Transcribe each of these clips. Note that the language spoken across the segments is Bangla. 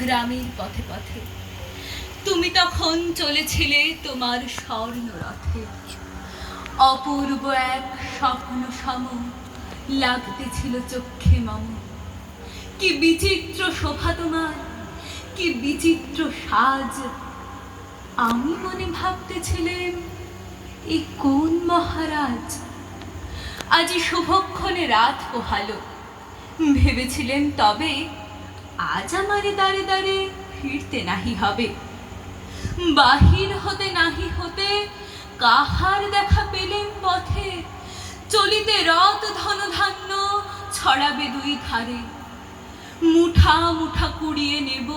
গ্রামের পথে পথে। তুমি তখন চলেছিলে তোমার স্বর্ণরথে। অপূর্ব এক স্বপ্ন সম লাগতেছিল চক্ষে মম। কি বিচিত্র শোভা তোমার, কি বিচিত্র সাজ। আমি মনে ভাবতেছিলাম, এ কোন মহারাজ। আজি শুভক্ষণে রাত পোহালো। ভেবেছিলেন তবে আজ আমারে দাঁড়ে দাঁড়ে ফিরতে নাহি হবে। বাহির হতে নাহি হতে কাহার দেখা পেলেন পথে। চলিতে রথ ধনধান্য ছড়াবে দুই ধারে। মুঠা মুঠা কুড়িয়ে নেব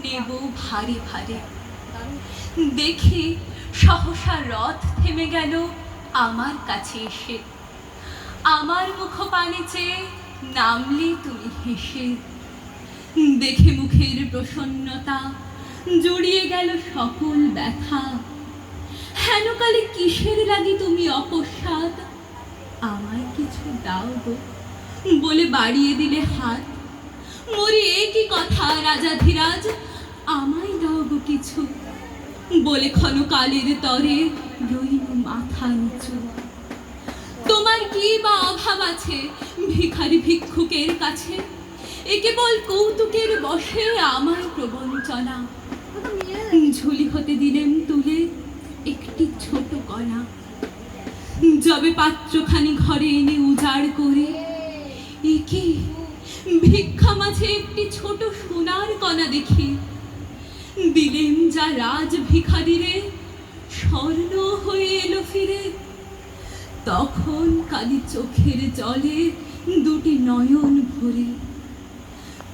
নেব ভারে ভারে। দেখি সহসা রথ থেমে গেল আমার কাছে এসে। আমার মুখ পানে চেয়ে নামলে তুমি হেসে। দেখে মুখের প্রসন্নতা জড়িয়ে গেল সকল ব্যথা। হেনকালে কিসের লাগি তুমি অকস্মাৎ আমায় কিছু দাও গো বলে বাড়িয়ে দিলে হাত। মরি এ কি কথা রাজাধিরাজ, আমায় দাও গো কিছু বলে ক্ষণকালের তরে রইল মাথা নিচু। তোমার কি বা অভাব আছে ভিখারি ভিক্ষুকের কাছে? এ কেবল কৌতুকের বশে আমায় প্রবঞ্চনা। ঝুলি হতে দিলেন তুলে একটি ছোট কণা। যবে পাত্রখানি ঘরে এনে উজাড় করে, এ কি ভিক্ষা মাঝে একটি ছোট সোনার কণা দেখি। দিলেন যা রাজ ভিখারিরে, স্বর্ণ হয়ে এলো ফিরে। তখন কালি চোখের জলে দুটি নয়ন ভরে।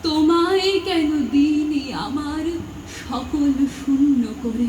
তোমায় কেন দিনে আমার সকল শূন্য করে।